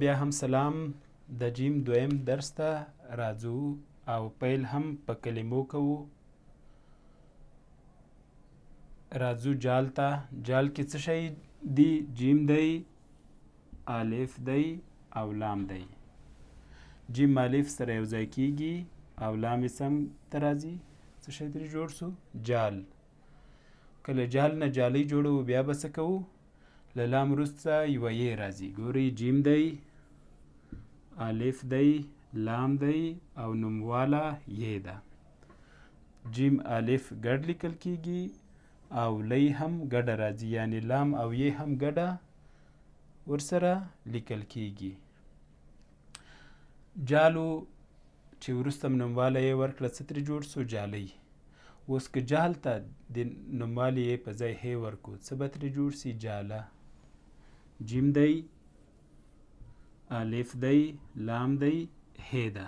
بیا هم سلام. د جیم دویم درس ته راځو او پیل هم په کلمو کوو. راځو جال ته. جال کې څه شی دی؟ جیم دی، الف دی او لام دی. جیم الف سره یو ځای کیږي او لام یې سم ته راځي. څه شی ترې جوړ سو؟ جال. کله جال نه جالۍ جوړوو بیا به څه کوو؟ له لام وروسته یوه یې راځي. ګورئ جیم دی، الف دی، لام دی او نومواله یې ده. جیم الف ګډ لیکل کیږي او لی هم ګډه راځي، یعنی لام او یې هم ګډه ورسره لیکل کیږي. جالو چې وروسته نومواله یې ورکړه څه ترې جوړ سو؟ جالۍ. اوس که جال ته د نوموالي یې په ځای هې ورکو څه به ترې جوړ سي؟ جاله. جیم دی، الف دی، لام دی، هې ده.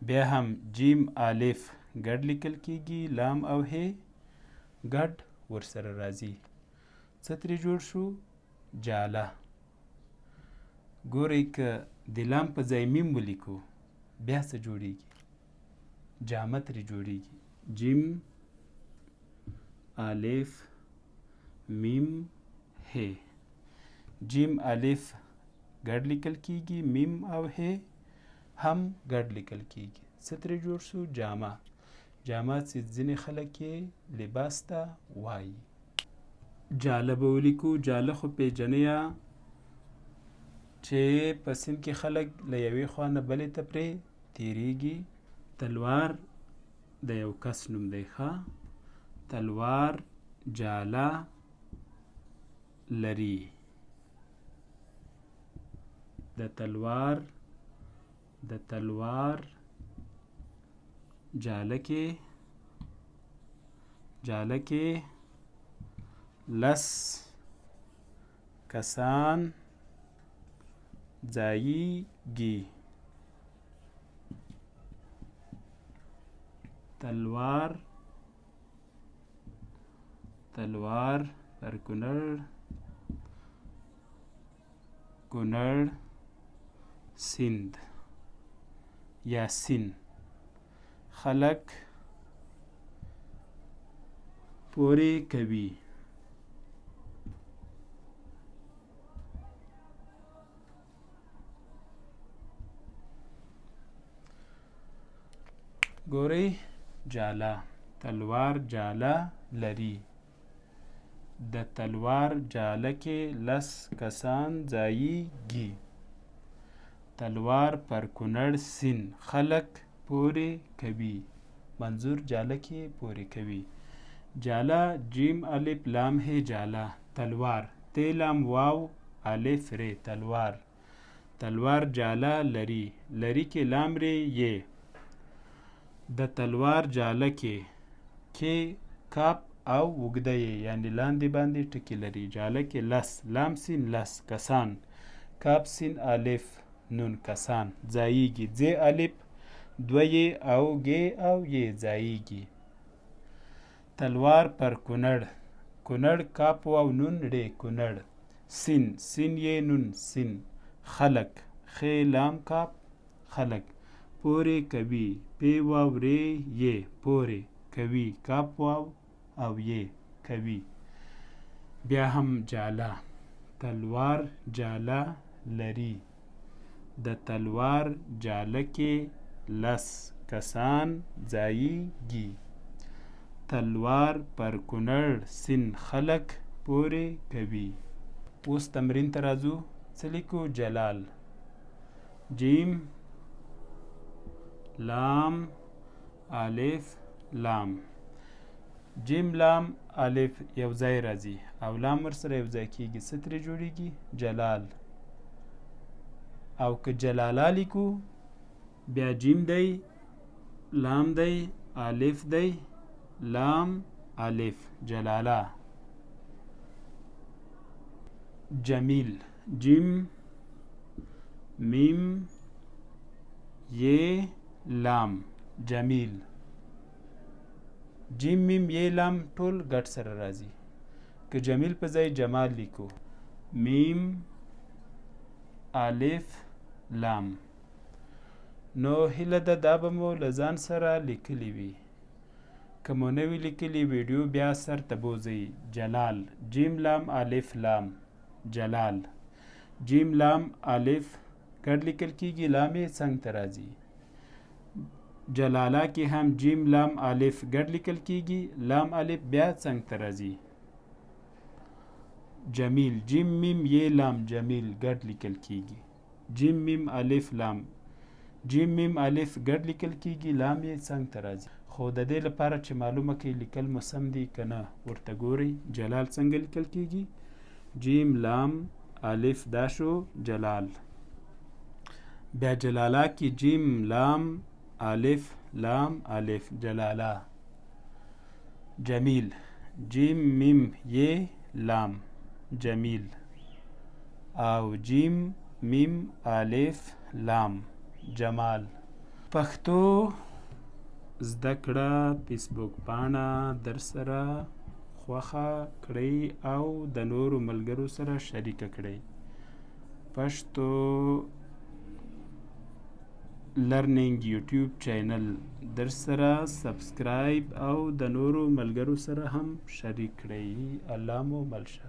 بیا هم جیم الف ګډ لیکل کیږي، لام او هې ګډ ورسره راځي. څه ترې جوړ شو؟ جاله. ګورئ که د لام په ځای میم ولیکو بیا څه جوړیږي؟ جامه ترې جوړیږي. جیم الف میم هې. جیم الف ګډ لیکل کیږي، میم او هې هم ګډ لیکل کیږي. څه ترې جوړ شو؟ جامه. جامه چې ځینې خلک یې لباس ته وایي. جاله به ولیکو. جاله خو پیژنئ چې په سیند کې خلک له یوې خوا نه بلې ته پرې تیریږي. تلوار د یو کس نوم دی. ښه، تلوار جاله لري. د تلوار جاله کې لس کسان ځایږي. تلوار پر کونړ سیند یا سین خلک پورې کوي. ګورئ جاله، تلوار جاله لري. د تلوار جاله کې لس کسان ځایږي. تلوار پر کونړ سیند خلک پورې کوي. منظور جاله کې پورې کوي. جاله جیم الف لام هې جاله. تلوار ت لام واو الف ر تلوار. تلوار جاله لري. لري کې لام ر یې. د تلوار جاله کې کاپ او اوږده یې یعنی لاندې باندې ټکي لري. جاله کې لس، لام سین لس کسان، کاپ سین الف نون کسان ځایږي. ځې الف دوه یې او ګې او یې ځایږي. تلوار پر کونړ کاپ واو نون ړې کونړ. سین یې نون سین خلک خې لام کاپ خلک پورې کوي. پی واو ری یې پورې کوي. کاپ واو او یې کوي. بیا هم جاله، تلوار جاله لري. د تلوار جاله کې لس کسان ځایږي. تلوار پر کونړ سیند خلک پورې کوي. اوس تمرین ته راځو. څه لیکو؟ جلال. جیم لام الف لام. جیم لام الف یو ځای راځي او لام ورسره یو ځای کیږي. څه ترې جوړیږي؟ جلال. او که جلاله لیکو بیا جیم دی، لام دی، الف دی، لام الف جلاله. جمیل. جیم میم یې لام جمیل. جیم میم یې لام ټول ګډ سره راځي. که جمیل په ځای جمال لیکو، میم الف لام. نو هیله ده دا به مو له ځان سره لیکلی وي. که مو نه وي لیکلي ویډیو بیا سر ته بوځئ. جلال جیم لام الف لام جلال. جیم لام الف ګډ لیکل کیږي، لام یې څنګ ته راځي. جلاله کې هم جیم لام الف ګډ لیکل کیږي، لام الف بیا څنګ ته راځي. جمیل جیم میم یې لام جمیل ګډ لیکل کیږي. جیم میم الف لام جیم میم الف ګډ لیکل کیږي، لام یې څنګ ته راځي. خو د دې لپاره چې معلومه کړئ لیکل مو سم دي که نه ورته ګورئ. جلال څنګه لیکل کیږي؟ جیم لام الف دا شو جلال. بیا جلاله کې جیم لام الف لام الف جلاله. جمیل جیم میم یې لام جمیل او جیم میم الف لام جمال. پښتو زده کړه فیسبوک پاڼه در سره خوښه کړئ او د نورو ملګرو سره شریکه کړئ. پښتو لرنینګ یوټیوب چینل در سره سبسکرایب او د نورو ملګرو سره هم شریک کړئ. الله مو مل شه.